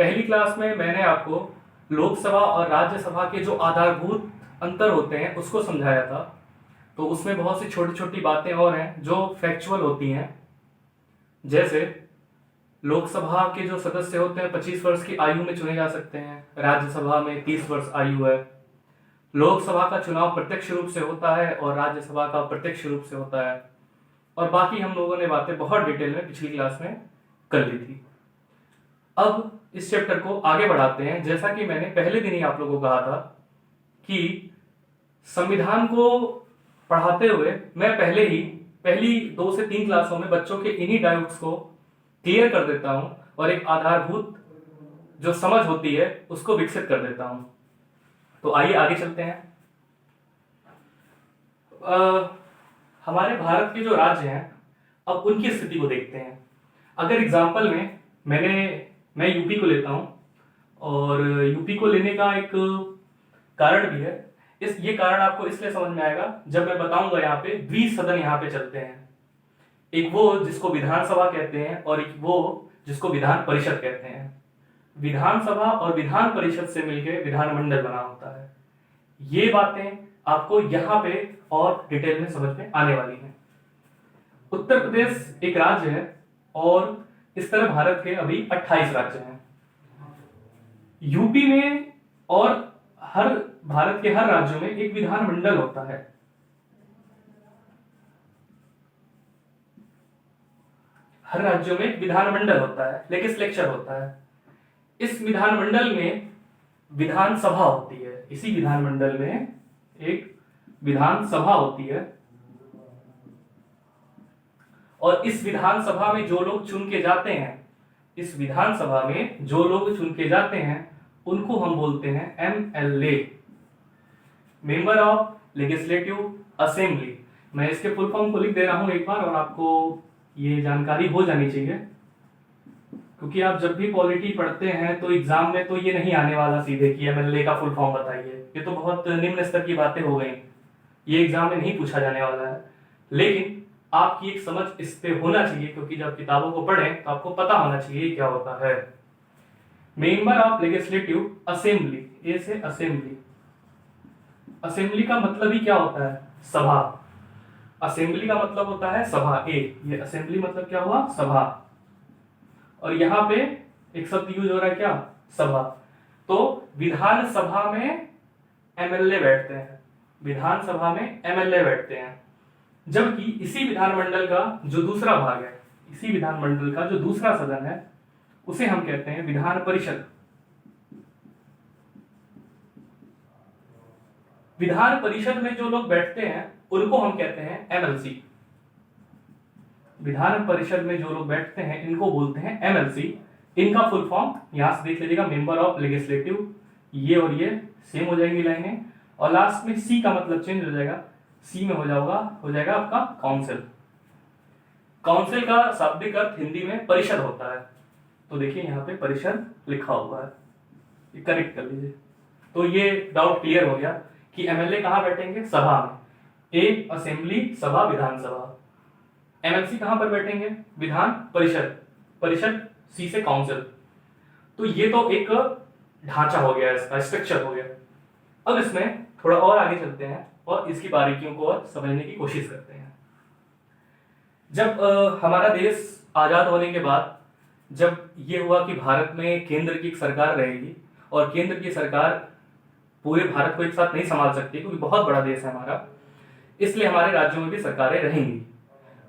पहली क्लास में मैंने आपको लोकसभा और राज्यसभा के जो आधारभूत अंतर होते हैं उसको समझाया था। तो उसमें बहुत सी छोटी छोटी बातें और हैं जो फैक्चुअल होती हैं। जैसे लोकसभा के जो सदस्य होते हैं 25 वर्ष की आयु में चुने जा सकते हैं, राज्यसभा में 30 वर्ष आयु है। लोकसभा का चुनाव प्रत्यक्ष रूप से होता है और राज्यसभा का प्रत्यक्ष रूप से होता है। और बाकी हम लोगों ने बातें बहुत डिटेल में पिछली क्लास में कर ली थी। अब इस चैप्टर को आगे बढ़ाते हैं। जैसा कि मैंने पहले दिन ही आप लोगों को कहा था कि संविधान को पढ़ाते हुए मैं पहले ही पहली 2 से 3 क्लासों में बच्चों के इन्हीं डाउट्स को क्लियर कर देता हूं और एक आधारभूत जो समझ होती है उसको विकसित कर देता हूं। तो आइए आगे चलते हैं। हमारे भारत के जो राज्य हैं अब उनकी स्थिति को देखते हैं। अगर एग्जाम्पल में मैं यूपी को लेता हूं और यूपी को लेने का एक कारण भी है। ये कारण आपको इसलिए समझ में आएगा जब मैं बताऊंगा। यहाँ पे द्विसदन यहाँ पे चलते हैं। एक वो जिसको विधानसभा कहते हैं और एक वो जिसको विधान परिषद कहते हैं। विधानसभा और विधान परिषद से मिलकर विधानमंडल बना होता है। ये बातें आपको यहाँ पे और डिटेल में समझ में आने वाली हैं। उत्तर प्रदेश एक राज्य है और इस तरह भारत के अभी 28 राज्य हैं। यूपी में और भारत के हर राज्यों में एक विधानमंडल होता है। हर राज्यों में एक विधानमंडल होता है, लेजिस्लेचर होता है। इस विधानमंडल में विधानसभा होती है। इसी विधानमंडल में एक विधानसभा होती है और इस विधानसभा में जो लोग चुन के जाते हैं, इस विधानसभा में जो लोग चुन के जाते हैं उनको हम बोलते हैं MLA, member of legislative assembly. मैं इसके फुल फॉर्म को लिख दे रहा हूं एक बार और आपको ये जानकारी हो जानी चाहिए, क्योंकि आप जब भी पॉलिटी पढ़ते हैं तो एग्जाम में तो ये नहीं आने वाला सीधे कि एमएलए का फुल फॉर्म बताइए। ये तो बहुत निम्न स्तर की बातें हो गई, ये एग्जाम में नहीं पूछा जाने वाला है। लेकिन आपकी एक समझ इस पे होना चाहिए, क्योंकि जब किताबों को पढ़ें तो आपको पता होना चाहिए क्या होता है। मेंबर ऑफ लेजिस्लेटिव असेंबली, ए से असेंबली। असेंबली का मतलब ही क्या होता है? सभा। असेंबली का मतलब होता है सभा। ये असेंबली मतलब क्या हुआ? सभा। और यहां पे एक शब्द यूज हो रहा है क्या? सभा। तो विधानसभा में एमएलए बैठते हैं। विधानसभा में एमएलए बैठते हैं। जबकि इसी विधानमंडल का जो दूसरा भाग है, इसी विधानमंडल का जो दूसरा सदन है, उसे हम कहते हैं विधान परिषद। विधान परिषद में जो लोग बैठते हैं उनको हम कहते हैं एमएलसी। विधान परिषद में जो लोग बैठते हैं इनको बोलते हैं एमएलसी। इनका फुल फॉर्म यहां से देख लीजिएगा, मेंबर ऑफ लेजिस्लेटिव। ये और ये सेम हो जाएंगी लाइनें, और लास्ट में सी का मतलब चेंज हो जाएगा। सी में हो जाएगा आपका काउंसिल। काउंसिल का शाब्दिक अर्थ हिंदी में परिषद होता है। तो देखिए यहाँ पे परिषद लिखा हुआ है, ये करेक्ट कर लीजिए। तो ये डाउट क्लियर हो गया कि एमएलए कहां बैठेंगे? सभा में। ए असेंबली, सभा विधानसभा। एमएलसी कहां पर बैठेंगे? विधान परिषद। परिषद सी से काउंसिल। तो ये तो एक ढांचा हो गया, इसका स्ट्रक्चर हो गया। अब इसमें थोड़ा और आगे चलते हैं और इसकी बारीकियों को और समझने की कोशिश करते हैं। जब हमारा देश आजाद होने के बाद जब ये हुआ कि भारत में केंद्र की एक सरकार रहेगी और केंद्र की सरकार पूरे भारत को एक साथ नहीं संभाल सकती, क्योंकि बहुत बड़ा देश है हमारा, इसलिए हमारे राज्यों में भी सरकारें रहेंगी।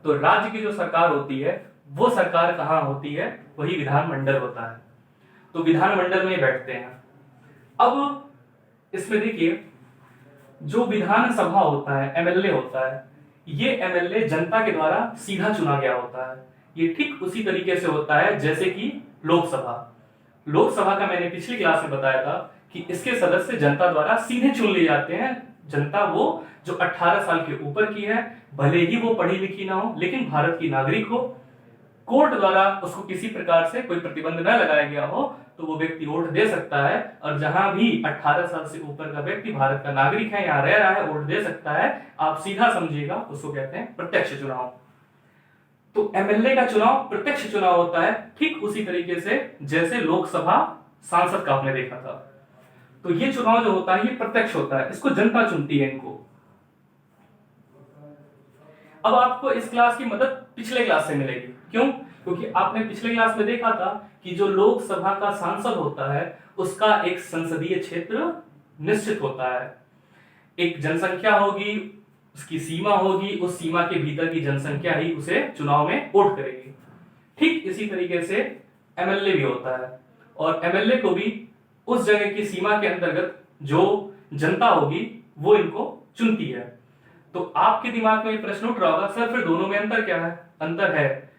तो राज्य की जो सरकार होती है वो सरकार कहाँ होती है? वही विधानमंडल होता है। तो विधानमंडल में बैठते हैं। अब इसमें देखिए, जो विधानसभा होता है, एमएलए होता है, ये एमएलए जनता के द्वारा सीधा चुना गया होता है। ये ठीक उसी तरीके से होता है जैसे कि लोकसभा। लोकसभा का मैंने पिछली क्लास में बताया था कि इसके सदस्य जनता द्वारा सीधे चुन लिए जाते हैं। जनता वो जो 18 साल के ऊपर की है, भले ही वो पढ़ी लिखी ना हो, लेकिन भारत की नागरिक हो, कोर्ट द्वारा उसको किसी प्रकार से कोई प्रतिबंध न लगाया गया हो, तो वो व्यक्ति वोट दे सकता है। और जहां भी 18 साल से ऊपर का व्यक्ति भारत का नागरिक है, यहाँ रह रहा है, वोट दे सकता है। आप सीधा समझिएगा, उसको कहते हैं प्रत्यक्ष चुनाव। तो एमएलए का चुनाव प्रत्यक्ष चुनाव होता है, ठीक उसी तरीके से जैसे लोकसभा सांसद का आपने देखा था। तो ये चुनाव जो होता है ये प्रत्यक्ष होता है, इसको जनता चुनती है इनको। अब आपको इस क्लास की मदद पिछले क्लास से मिलेगी, क्यों? क्योंकि आपने पिछले क्लास में देखा था कि जो लोकसभा का सांसद होता है उसका एक संसदीय क्षेत्र निश्चित होता है, एक जनसंख्या होगी, उसकी सीमा होगी, उस सीमा के भीतर की जनसंख्या ही उसे चुनाव में वोट करेगी। ठीक इसी तरीके से एमएलए भी होता है, और एमएलए को भी उस जगह की सीमा के अंतर्गत जो जनता होगी वो इनको चुनती है। तो आपके दिमाग में प्रश्न उठ रहा होगा, सर फिर दोनों में अंतर क्या है? अंतर है,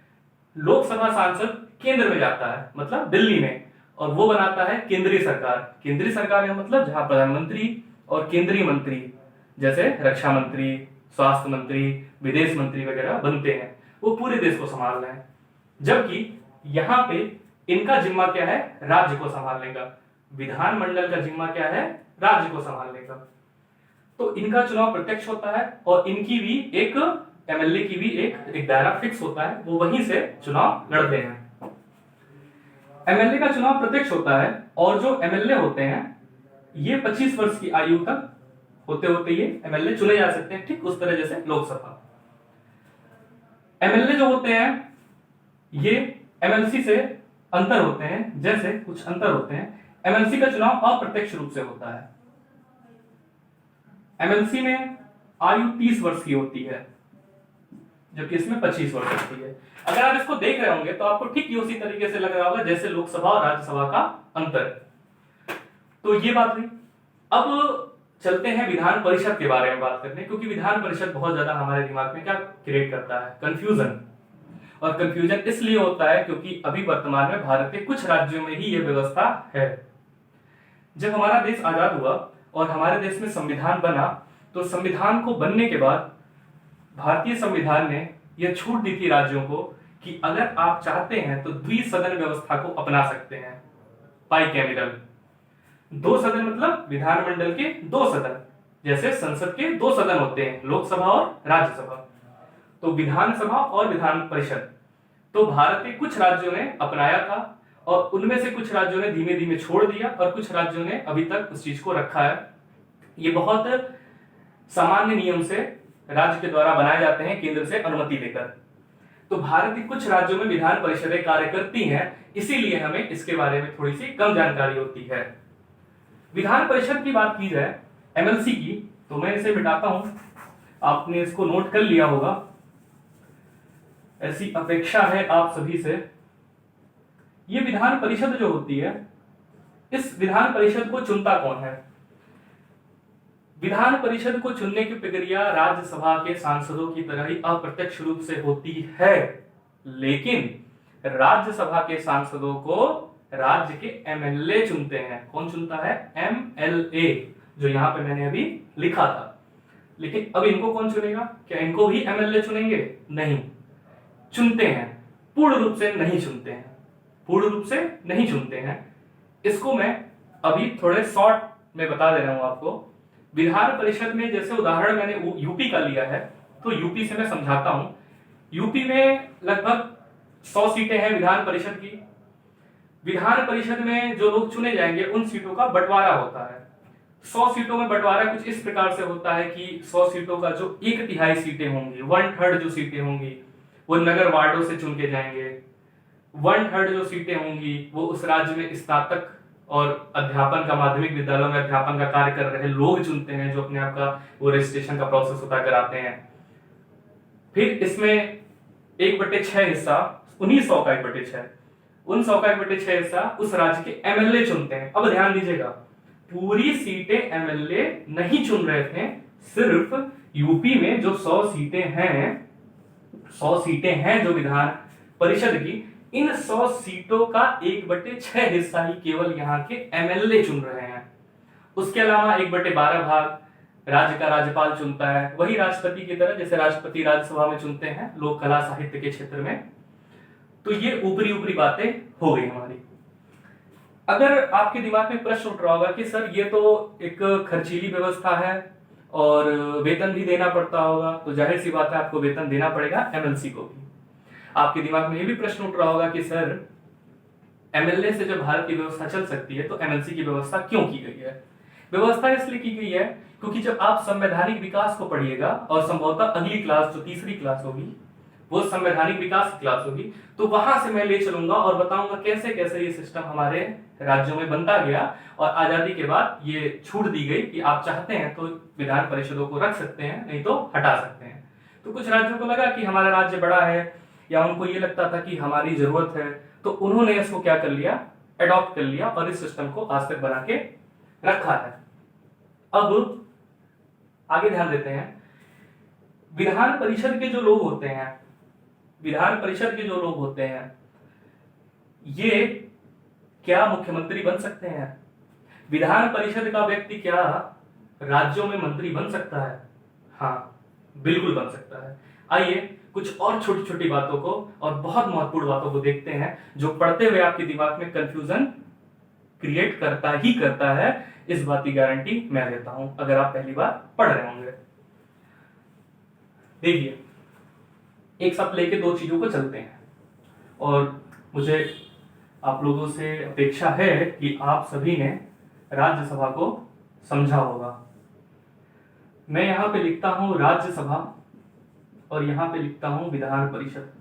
लोकसभा सांसद केंद्र में जाता है, मतलब दिल्ली में, और वो बनाता है केंद्रीय सरकार। केंद्रीय सरकार का मतलब जहां प्रधानमंत्री और केंद्रीय मंत्री जैसे रक्षा मंत्री, स्वास्थ्य मंत्री, विदेश मंत्री वगैरह बनते हैं, वो पूरे देश को संभाल रहे हैं। जबकि यहां पे इनका जिम्मा क्या है? राज्य को संभालने का। विधानमंडल का जिम्मा क्या है? राज्य को संभालने का। तो इनका चुनाव प्रत्यक्ष होता है, और इनकी भी एक एमएलए की भी एक दायरा फिक्स होता है, वो वहीं से चुनाव लड़ते हैं। एमएलए का चुनाव प्रत्यक्ष होता है, और जो एमएलए होते हैं ये 25 वर्ष की आयु तक होते होते ये एमएलए चुने जा सकते हैं, ठीक उस तरह जैसे लोकसभा। एमएलए जो होते हैं ये एमएलसी से अंतर होते हैं, जैसे कुछ अंतर होते हैं। एमएलसी का चुनाव अप्रत्यक्ष रूप से होता है। एमएलसी में आयु 30 वर्ष की होती है, जबकि इसमें 25 वर्ष होती है। अगर आप इसको देख रहे होंगे तो आपको ठीक उसी तरीके से लग रहा होगा जैसे लोकसभा और राज्यसभा का अंतर। तो ये बात हुई। अब चलते हैं विधान परिषद के बारे में बात करने, क्योंकि विधान परिषद बहुत ज्यादा हमारे दिमाग में क्या क्रिएट करता है? कंफ्यूजन। और कंफ्यूजन इसलिए होता है क्योंकि अभी वर्तमान में भारत के कुछ राज्यों में ही यह व्यवस्था है। जब हमारा देश आजाद हुआ और हमारे देश में संविधान बना, तो संविधान को बनने के बाद भारतीय संविधान ने यह छूट दी थी राज्यों को कि अगर आप चाहते हैं तो द्विसदन व्यवस्था को अपना सकते हैं। बाइकैमरल, दो सदन मतलब विधानमंडल के दो सदन, जैसे संसद के दो सदन होते हैं, लोकसभा और राज्यसभा। तो विधानसभा और विधान परिषद तो भारत के कुछ राज्यों ने अपनाया था, और उनमें से कुछ राज्यों ने धीमे धीमे छोड़ दिया, और कुछ राज्यों ने अभी तक उस चीज को रखा है। ये बहुत सामान्य नियम से राज्य के द्वारा बनाए जाते हैं, केंद्र से अनुमति लेकर। तो भारत के कुछ राज्यों में विधान परिषदें कार्य करती हैं, इसीलिए हमें इसके बारे में थोड़ी सी कम जानकारी होती है। विधान परिषद की बात की जाए एमएलसी की, तो मैं इसे मिटाता हूं, आपने इसको नोट कर लिया होगा, ऐसी अपेक्षा है आप सभी से। ये विधान परिषद जो होती है, इस विधान परिषद को चुनता कौन है? विधान परिषद को चुनने की प्रक्रिया राज्यसभा के सांसदों की तरह ही अप्रत्यक्ष रूप से होती है, लेकिन राज्यसभा के सांसदों को राज्य के एमएलए चुनते हैं। कौन चुनता है? एमएलए, जो यहां पे मैंने अभी लिखा था। लेकिन अब इनको कौन चुनेगा? क्या इनको भी एमएलए चुनेंगे? नहीं, चुनते हैं, पूर्ण रूप से नहीं चुनते हैं, पूर्ण रूप से नहीं चुनते हैं। इसको मैं अभी थोड़े शॉर्ट में बता दे रहा हूं आपको। विधान परिषद में जैसे उदाहरण मैंने यूपी का लिया है, तो यूपी से मैं समझाता हूं। यूपी में लगभग 100 सीटें हैं विधान परिषद की। विधान परिषद में जो लोग चुने जाएंगे उन सीटों का बंटवारा होता है। 100 सीटों में बंटवारा कुछ इस प्रकार से होता है कि 100 सीटों का जो 1/3 सीटें होंगी, 1/3 जो सीटें होंगी वो नगर वार्डों से चुन के जाएंगे। 1/3 जो सीटें होंगी वो उस राज्य में स्नातक और अध्यापन का, माध्यमिक विद्यालयों में अध्यापन का कार्य कर रहे लोग चुनते हैं, जो अपने आप का वो रजिस्ट्रेशन का प्रोसेस होता कराते हैं। फिर इसमें 1/6 हिस्सा, उन्हीं 100 का 1/6, उन 100 का 1/6 हिस्सा उस राज्य के एमएलए चुनते हैं। अब ध्यान दीजिएगा, पूरी सीटें एमएलए नहीं चुन रहे थे, सिर्फ यूपी में जो 100 सीटें हैं, 100 सीटें हैं जो विधान परिषद की, इन 100 सीटों का 1/6 हिस्सा ही केवल यहाँ के एमएलए चुन रहे हैं। उसके अलावा 1/12 भाग राज्य का राज्यपाल चुनता है, वही राष्ट्रपति की तरह जैसे राष्ट्रपति राज्यसभा में चुनते हैं लोक कला साहित्य के क्षेत्र में। तो ये ऊपरी ऊपरी बातें हो गई हमारी। अगर आपके दिमाग में प्रश्न उठ रहा होगा कि सर ये तो एक खर्चीली व्यवस्था है और वेतन भी देना पड़ता होगा, तो जाहिर सी बात है आपको वेतन देना पड़ेगा एमएलसी को भी। आपके दिमाग में ये भी प्रश्न उठ रहा होगा कि सर एमएलए से जब भारत की व्यवस्था चल सकती है तो एमएलसी की व्यवस्था क्यों की गई है? व्यवस्था इसलिए की गई है क्योंकि जब आप संवैधानिक विकास को पढ़िएगा और संभवतः अगली क्लास जो तीसरी क्लास होगी वो संवैधानिक विकास की क्लास होगी, तो वहां से मैं ले चलूंगा और बताऊंगा कैसे कैसे ये सिस्टम हमारे राज्यों में बनता गया और आजादी के बाद ये छूट दी गई कि आप चाहते हैं तो विधान परिषदों को रख सकते हैं, नहीं तो हटा सकते हैं। तो कुछ राज्यों को लगा कि हमारा राज्य बड़ा है या उनको ये लगता था कि हमारी जरूरत है, तो उन्होंने इसको क्या कर लिया, एडॉप्ट कर लिया और इस सिस्टम को आज तक बना के रखा है। अब आगे ध्यान देते हैं, विधान परिषद के जो लोग होते हैं, विधान परिषद के जो लोग होते हैं ये क्या मुख्यमंत्री बन सकते हैं? विधान परिषद का व्यक्ति क्या राज्यों में मंत्री बन सकता है? हाँ, बिल्कुल बन सकता है। आइए कुछ और छोटी छोटी बातों को और बहुत महत्वपूर्ण बातों को देखते हैं जो पढ़ते हुए आपके दिमाग में कंफ्यूजन क्रिएट करता ही करता है। इस बात की गारंटी मैं देता हूं अगर आप पहली बार पढ़ रहे होंगे। देखिए, एक साथ लेके दो चीजों को चलते हैं और मुझे आप लोगों से अपेक्षा है कि आप सभी ने राज्यसभा को समझा होगा। मैं यहां पे लिखता हूं राज्यसभा और यहां पे लिखता हूं विधान परिषद।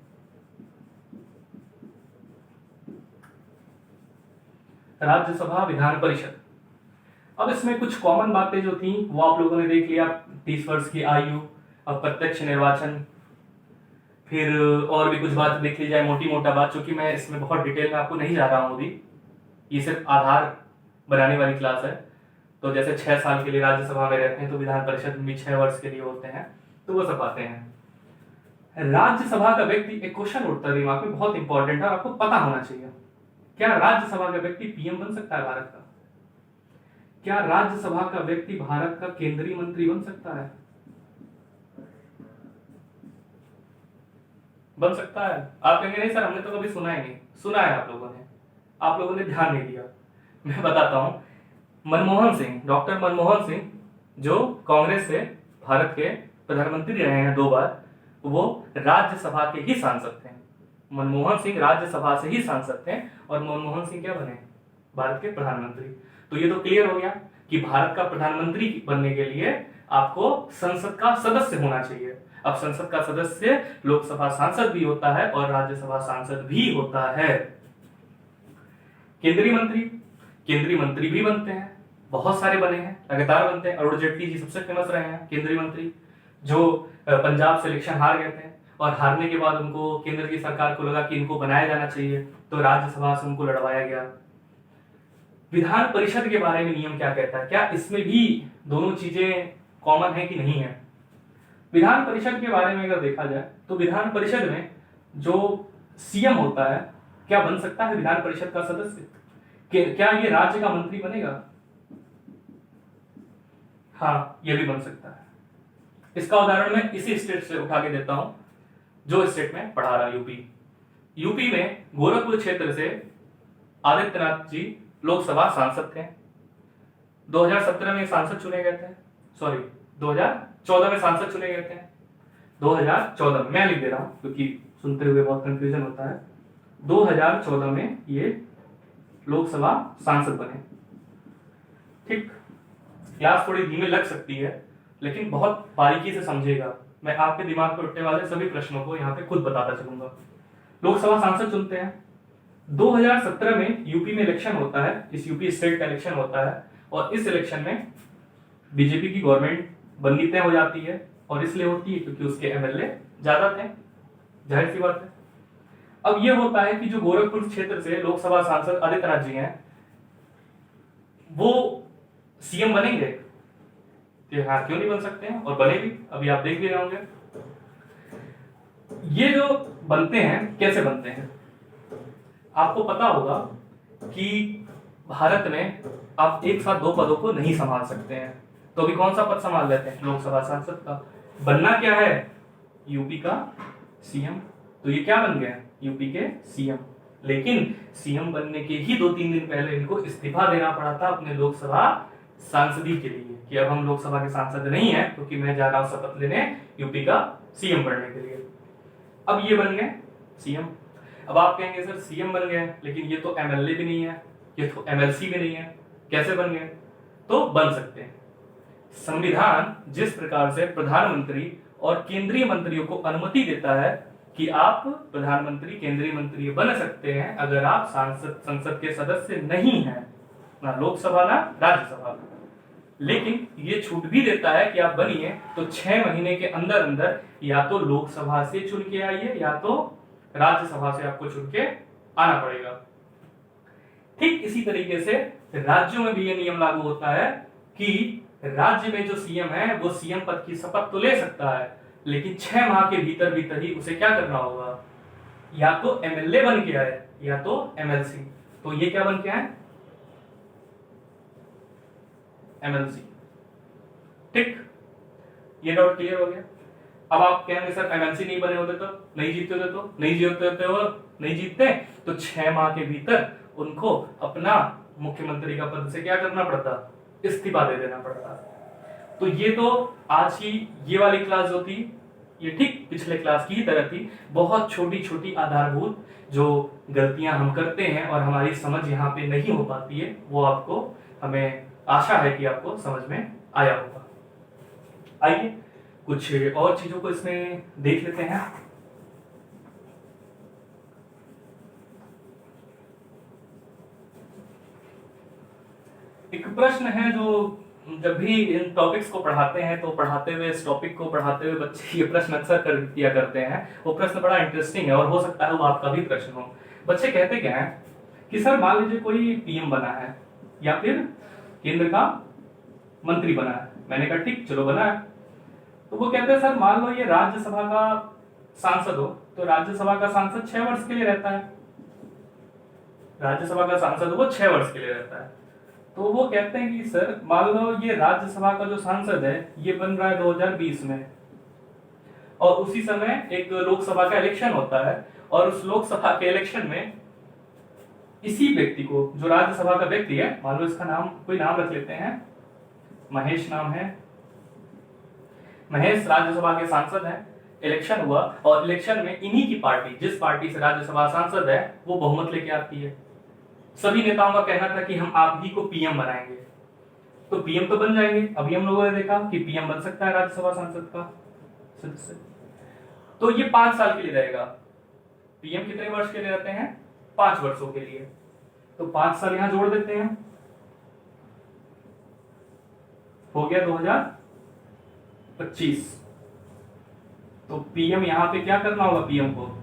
राज्यसभा, विधान परिषद। अब इसमें कुछ कॉमन बातें जो थी वो आप लोगों ने देख लिया, 30 वर्ष की आयु, अप्रत्यक्ष निर्वाचन, फिर और भी कुछ बात देख ली जाए, मोटी मोटा बात, चूंकि मैं इसमें बहुत डिटेल में आपको नहीं जा रहा हूं अभी, ये सिर्फ आधार बनाने वाली क्लास है। तो जैसे 6 साल के लिए राज्यसभा में रहते हैं तो विधान परिषद में भी 6 वर्ष के लिए होते हैं, तो वो सब बातें हैं। राज्यसभा का व्यक्ति, एक क्वेश्चन उठता है दिमाग में, बहुत इंपॉर्टेंट है, आपको पता होना चाहिए, क्या राज्यसभा का व्यक्ति पीएम बन सकता है भारत का? क्या राज्यसभा का व्यक्ति भारत का केंद्रीय मंत्री बन सकता है? बन सकता है। आप कहेंगे नहीं सर हमने तो कभी सुना ही नहीं। सुना है आप लोगों ने ध्यान नहीं दिया। मैं बताता हूं, मनमोहन सिंह, डॉक्टर मनमोहन सिंह जो कांग्रेस से भारत के प्रधानमंत्री रहे हैं 2 बार, वो राज्यसभा के ही सांसद थे। मनमोहन सिंह राज्यसभा से ही सांसद थे और मनमोहन सिंह क्या बने, भारत के प्रधानमंत्री। तो ये तो क्लियर हो गया कि भारत का प्रधानमंत्री बनने के लिए आपको संसद का सदस्य होना चाहिए। अब संसद का सदस्य लोकसभा सांसद भी होता है और राज्यसभा सांसद भी होता है। केंद्रीय मंत्री भी बनते हैं, बहुत सारे बने हैं, लगातार बनते हैं। अरुण जेटली जी सबसे फेमस रहे हैं केंद्रीय मंत्री, जो पंजाब से इलेक्शन हार गए थे और हारने के बाद उनको केंद्र की सरकार को लगा कि इनको बनाया जाना चाहिए, तो राज्यसभा से उनको लड़वाया गया। विधान परिषद के बारे में नियम क्या कहता है, क्या इसमें भी दोनों चीजें कॉमन है कि नहीं है? विधान परिषद के बारे में अगर देखा जाए तो विधान परिषद में जो सीएम होता है, क्या बन सकता है विधान परिषद का सदस्य? क्या ये राज्य का मंत्री बनेगा? हाँ, ये भी बन सकता है। इसका उदाहरण मैं इसी स्टेट से उठा के देता हूं जो स्टेट में पढ़ा रहा, यूपी में गोरखपुर क्षेत्र से आदित्यनाथ जी लोकसभा सांसद थे। 2017 में सांसद चुने गए थे, सॉरी 2014 में सांसद चुने गए थे। 2014 में, मैं लिख दे रहा हूं क्योंकि सुनते हुए बहुत कंफ्यूजन होता है। 2014 में ये लोकसभा सांसद बने। ठीक, क्लास थोड़ी धीमे लग सकती है लेकिन बहुत बारीकी से समझेगा। मैं आपके दिमाग में उठने वाले सभी प्रश्नों को यहाँ पे खुद बताता चलूंगा। लोकसभा सांसद चुनते हैं। 2017 में यूपी में इलेक्शन होता है, इस यूपी स्टेट का इलेक्शन होता है और इस इलेक्शन में बीजेपी की गवर्नमेंट बननी तय हो जाती है और इसलिए होती है क्योंकि उसके एमएलए ज्यादा थे, जाहिर सी बात है। अब यह होता है कि जो गोरखपुर क्षेत्र से लोकसभा सांसद आदित्यनाथ जी हैं वो सीएम बनेंगे। हाँ, क्यों नहीं बन सकते हैं, और बने भी, अभी आप देख भी रहे होंगे। ये जो बनते हैं कैसे बनते हैं, आपको पता होगा कि भारत में आप एक साथ 2 पदों को नहीं संभाल सकते हैं, तो अभी कौन सा पद संभाल लेते हैं, लोकसभा सांसद का। बनना क्या है, यूपी का सीएम। तो ये क्या बन गए, यूपी के सीएम। लेकिन सीएम बनने के ही 2-3 दिन पहले इनको इस्तीफा देना पड़ा था अपने लोकसभा सांसदी के लिए कि अब हम लोकसभा के सांसद नहीं है क्योंकि मैं जा रहा हूं शपथ लेने यूपी का सीएम बनने के लिए। अब ये बन गए सीएम। अब आप कहेंगे सर सीएम बन गए, लेकिन ये तो एमएलए भी नहीं है, ये तो एमएलसी भी नहीं है, कैसे बन गए? तो बन सकते हैं। संविधान जिस प्रकार से प्रधानमंत्री और केंद्रीय मंत्रियों को अनुमति देता है कि आप प्रधानमंत्री केंद्रीय मंत्री बन सकते हैं अगर आप संसद के सदस्य नहीं हैं, ना लोकसभा ना राज्यसभा, लेकिन ये छूट भी देता है कि आप बनिए तो 6 महीने के अंदर अंदर या तो लोकसभा से चुन के आइए या तो राज्यसभा से आपको चुन के आना पड़ेगा। ठीक इसी तरीके से राज्यों में भी ये नियम लागू होता है कि राज्य में जो सीएम है वो सीएम पद की शपथ तो ले सकता है, लेकिन 6 माह के भीतर भीतर ही उसे क्या करना होगा, या तो एमएलए बन के आए या तो एमएलसी। तो ये क्या बन के आए? एमएलसी। ठीक, ये डाउट क्लियर हो गया। अब आप कहेंगे सर एमएलसी नहीं बने होते तो, नहीं जीतते होते तो, नहीं जीतते तो 6 माह के भीतर उनको अपना मुख्यमंत्री का पद से क्या करना पड़ता, इस्तीफा दे देना पड़ता। तो ये तो आज की ये वाली जो थी ये ठीक पिछले क्लास की ही तरह थी, बहुत छोटी छोटी आधारभूत जो गलतियां हम करते हैं और हमारी समझ यहाँ पे नहीं हो पाती है, वो आपको, हमें आशा है कि आपको समझ में आया होगा। आइए कुछ और चीजों को इसमें देख लेते हैं। एक प्रश्न है जो जब भी इन टॉपिक्स को पढ़ाते हैं तो पढ़ाते हुए इस टॉपिक को पढ़ाते हुए बच्चे ये प्रश्न अक्सर कर दिया करते हैं। वो प्रश्न बड़ा इंटरेस्टिंग है और हो सकता है वो आपका भी प्रश्न हो। बच्चे कहते क्या है कि सर मान लीजिए कोई पीएम बना है या फिर केंद्र का मंत्री बना है। मैंने कहा ठीक, चलो बना है। तो वो कहते हैं सर मान लो ये राज्यसभा का सांसद हो, तो राज्यसभा का सांसद 6 वर्ष के लिए रहता है। राज्यसभा का सांसद वो 6 वर्ष के लिए रहता है। तो वो कहते हैं कि सर मान लो ये राज्यसभा का जो सांसद है ये बन रहा है 2020 में, और उसी समय एक लोकसभा का इलेक्शन होता है, और उस लोकसभा के इलेक्शन में इसी व्यक्ति को, जो राज्यसभा का व्यक्ति है, मान लो इसका नाम, कोई नाम रख लेते हैं, महेश नाम है, महेश राज्यसभा के सांसद है, इलेक्शन हुआ और इलेक्शन में इन्हीं की पार्टी, जिस पार्टी से राज्यसभा सांसद है, वो बहुमत लेके आती है। सभी नेताओं का कहना था कि हम आप ही को पीएम बनाएंगे, तो पीएम तो बन जाएंगे। अभी हम लोगों ने देखा कि पीएम बन सकता है राज्यसभा सांसद का सदस्य। तो ये 5 साल के लिए रहेगा। पीएम कितने वर्ष के लिए रहते हैं? 5 वर्षों के लिए। तो 5 साल यहां जोड़ देते हैं, हो गया 2025। तो पीएम यहां पे क्या करना होगा? पीएम को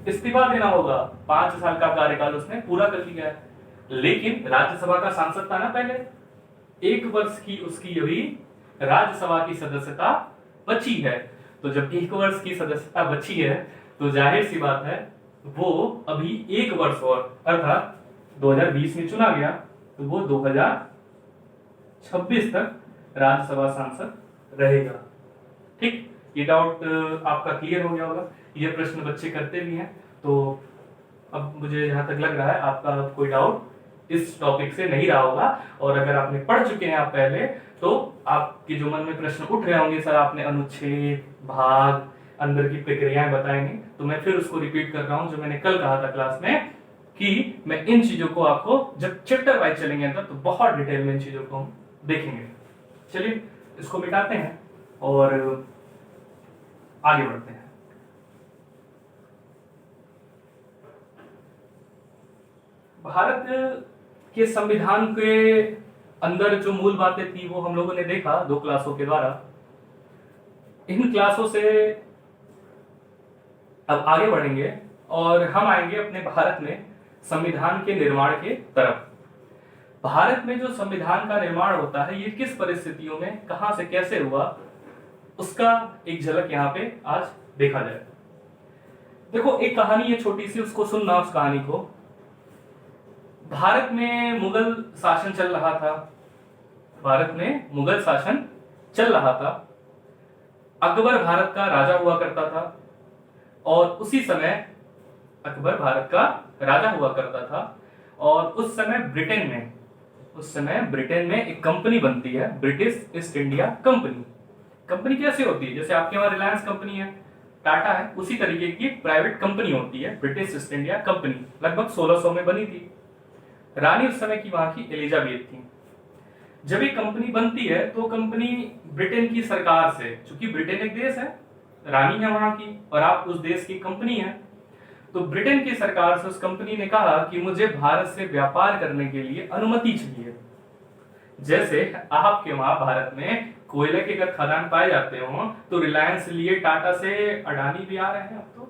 इस्तीफा देना होगा। 5 साल का कार्यकाल उसने पूरा कर लिया है, लेकिन राज्यसभा का सांसद था ना पहले, 1 वर्ष की उसकी अभी राज्यसभा की सदस्यता बची है। तो जब 1 वर्ष की सदस्यता बची है तो जाहिर सी बात है वो अभी 1 वर्ष और, अर्थात 2020 में चुना गया तो वो 2026 तक राज्यसभा सांसद रहेगा। ठीक, ये डाउट आपका क्लियर हो गया होगा। ये प्रश्न बच्चे करते भी हैं, तो अब मुझे जहां तक लग रहा है आपका कोई डाउट इस टॉपिक से नहीं रहा होगा। और अगर आपने पढ़ चुके हैं आप पहले, तो आपके जो मन में प्रश्न उठ रहे होंगे, सर आपने अनुच्छेद, भाग, अंदर की प्रक्रियाएं बताएंगे, तो मैं फिर उसको रिपीट कर रहा हूं जो मैंने कल कहा था क्लास में, कि मैं इन चीजों को आपको जब चैप्टर वाइज चलेंगे अंदर तो बहुत डिटेल में इन चीजों को हम देखेंगे। चलिए इसको मिटाते हैं और आगे बढ़ते हैं। भारत के संविधान के अंदर जो मूल बातें थी वो हम लोगों ने देखा 2 क्लासों के द्वारा। इन क्लासों से अब आगे बढ़ेंगे और हम आएंगे अपने भारत में संविधान के निर्माण के तरफ। भारत में जो संविधान का निर्माण होता है ये किस परिस्थितियों में, कहां से कैसे हुआ, उसका एक झलक यहाँ पे आज देखा जाए। देखो एक कहानी है छोटी सी, उसको सुनना उस कहानी को। भारत में मुगल शासन चल रहा था। भारत में मुगल शासन चल रहा था। अकबर भारत का राजा हुआ करता था और उसी समय अकबर भारत का राजा हुआ करता था। और उस समय ब्रिटेन में एक कंपनी बनती है, British east India company. Company कैसे होती है? जैसे आपके वहां रिलायंस कंपनी है, टाटा है, उसी तरीके की प्राइवेट कंपनी होती है ब्रिटिश ईस्ट इंडिया कंपनी, लगभग 1600 में बनी थी। रानी उस समय की वहां की एलिजाबेथ थी। जब ये कंपनी बनती है तो कंपनी ब्रिटेन की सरकार से, चूंकि ब्रिटेन एक देश है, रानी है वहां की और आप उस देश की कंपनी है, तो ब्रिटेन की सरकार से उस कंपनी ने कहा कि मुझे भारत से व्यापार करने के लिए अनुमति चाहिए। जैसे आपके वहां भारत में कोयले के अगर खदान पाए जाते हो तो रिलायंस लिए टाटा से अडानी भी आ रहे हैं अब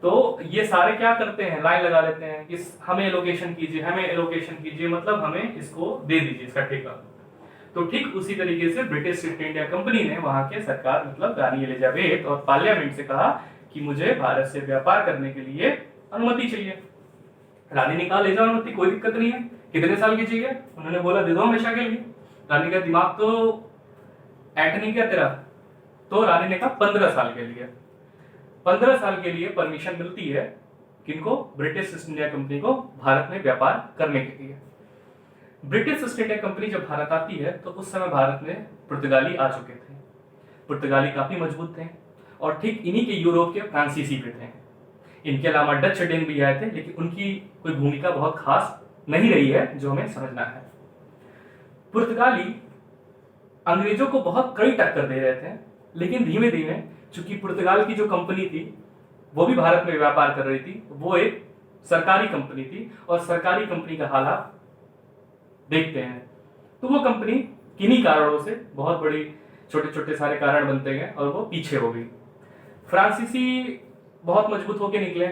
तो ये सारे क्या करते हैं, लाइन लगा लेते हैं कि हमें एलोकेशन कीजिए, हमें एलोकेशन कीजिए, मतलब हमें इसको दे दीजिए इसका ठेका। तो ठीक उसी तरीके से ब्रिटिश ईस्ट इंडिया कंपनी ने वहां के सरकार मतलब रानी एलिजाबेथ और पार्लियामेंट से कहा कि मुझे भारत से व्यापार करने के लिए अनुमति चाहिए। रानी ने कहा ले जाओ अनुमति, कोई दिक्कत नहीं है, कितने साल की चाहिए? उन्होंने बोला दे दो हमेशा के लिए। रानी का दिमाग तो ऐट नहीं किया तेरा, तो रानी ने कहा 15 साल के लिए। 15 साल के लिए परमिशन मिलती है किनको? ब्रिटिश ईस्ट इंडिया कंपनी को भारत में व्यापार करने के लिए। ब्रिटिश ईस्ट इंडिया कंपनी जब भारत आती है तो उस समय भारत में पुर्तगाली आ चुके थे। पुर्तगाली काफी मजबूत थे और ठीक इन्हीं के यूरोप के फ्रांसीसी भी थे। इनके अलावा डच डेन भी आए थे, लेकिन उनकी कोई भूमिका बहुत खास नहीं रही है जो हमें समझना है। पुर्तगाली अंग्रेजों को बहुत कड़ी टक्कर दे रहे थे, लेकिन धीमे धीमे चूंकि पुर्तगाल की जो कंपनी थी वो भी भारत में व्यापार कर रही थी, वो एक सरकारी कंपनी थी और सरकारी कंपनी का हाल आप देखते हैं। तो वो कंपनी किन्हीं कारणों से बहुत बड़ी छोटे छोटे सारे कारण बनते गए और वो पीछे हो गई। फ्रांसीसी बहुत मजबूत होके निकले।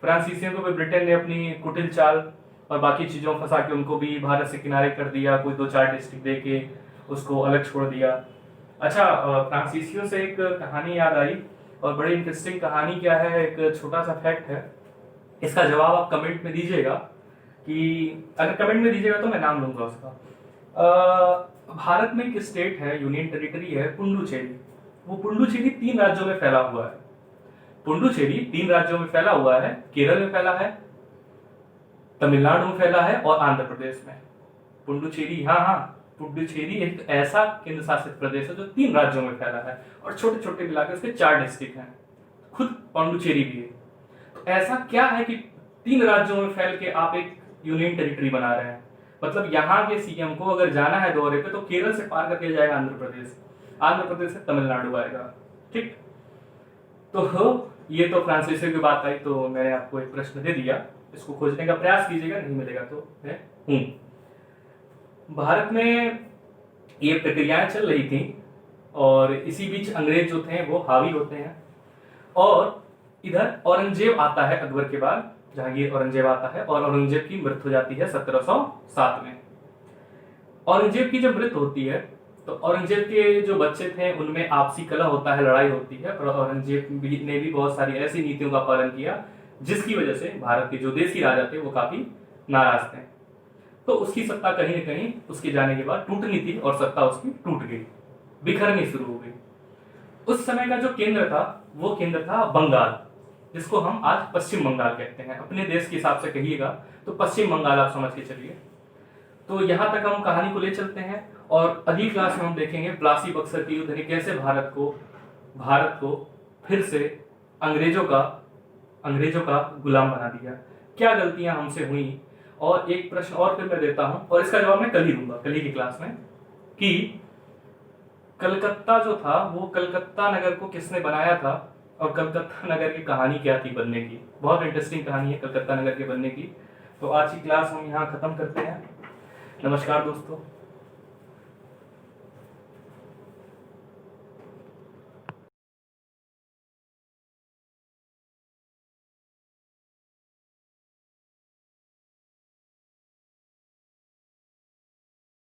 फ्रांसीसियों को भी ब्रिटेन ने अपनी कुटिल चाल और बाकी चीजों फंसा के उनको भी भारत से किनारे कर दिया, कोई 2-4 डिस्ट्रिक्ट दे के उसको अलग छोड़ दिया। अच्छा, फ्रांसीसियों से एक कहानी याद आई और बड़ी इंटरेस्टिंग कहानी क्या है, एक छोटा सा फैक्ट है, इसका जवाब आप कमेंट में दीजिएगा कि अगर कमेंट में दीजिएगा तो मैं नाम लूंगा उसका। भारत में एक स्टेट है, यूनियन टेरिटरी है पुडुचेरी। वो पुडुचेरी 3 राज्यों में फैला हुआ है। पुडुचेरी 3 राज्यों में फैला हुआ है, केरल में फैला है, तमिलनाडु में फैला है और आंध्र प्रदेश में। पुडुचेरी, हाँ, पुडुचेरी एक ऐसा केंद्र शासित प्रदेश है जो 3 राज्यों में फैला है और छोटे छोटे मिलाकर उसके 4 डिस्ट्रिक्ट हैं, खुद पांडुचेरी भी है। तो ऐसा क्या है कि 3 राज्यों में फैल के आप एक यूनियन टेरिटरी बना रहे हैं? मतलब यहाँ के सीएम को अगर जाना है दौरे पे तो केरल से पार करके जाएगा आंध्र प्रदेश, आंध्र प्रदेश से तमिलनाडु आएगा। ठीक, तो ये तो फ्रांसीसियों की बात आई, तो मैंने आपको एक प्रश्न दे दिया, इसको खोजने का प्रयास कीजिएगा, नहीं मिलेगा तो मैं हूं। भारत में ये प्रक्रियाएं चल रही थी और इसी बीच अंग्रेज जो थे वो हावी होते हैं और इधर औरंगजेब आता है अकबर के बाद, जहांगीर औरंगजेब आता है और औरंगजेब की मृत्यु हो जाती है 1707 में। औरंगजेब की जब मृत्यु होती है तो औरंगजेब के जो बच्चे थे उनमें आपसी कलह होता है, लड़ाई होती है और औरंगजेब ने भी बहुत सारी ऐसी नीतियों का पालन किया जिसकी वजह से भारत के जो देसी राजा थे वो काफी नाराज थे। तो उसकी सत्ता कहीं न कहीं उसके जाने के बाद टूटनी थी और सत्ता उसकी टूट गई, बिखरनी शुरू हो गई। उस समय का जो केंद्र था वो केंद्र था बंगाल, जिसको हम आज पश्चिम बंगाल कहते हैं। अपने देश के हिसाब से कहिएगा तो पश्चिम बंगाल आप समझ के चलिए। तो यहां तक हम कहानी को ले चलते हैं और अगली क्लास में हम देखेंगे प्लासी बक्सर के युद्ध ने कैसे भारत को फिर से अंग्रेजों का गुलाम बना दिया, क्या गलतियां हमसे हुई। और एक प्रश्न और फिर मैं देता हूं और इसका जवाब मैं कल ही दूंगा, कल ही की क्लास में, कि कलकत्ता जो था वो कलकत्ता नगर को किसने बनाया था और कलकत्ता नगर की कहानी क्या थी बनने की। बहुत इंटरेस्टिंग कहानी है कलकत्ता नगर के बनने की। तो आज की क्लास हम यहाँ खत्म करते हैं। नमस्कार दोस्तों।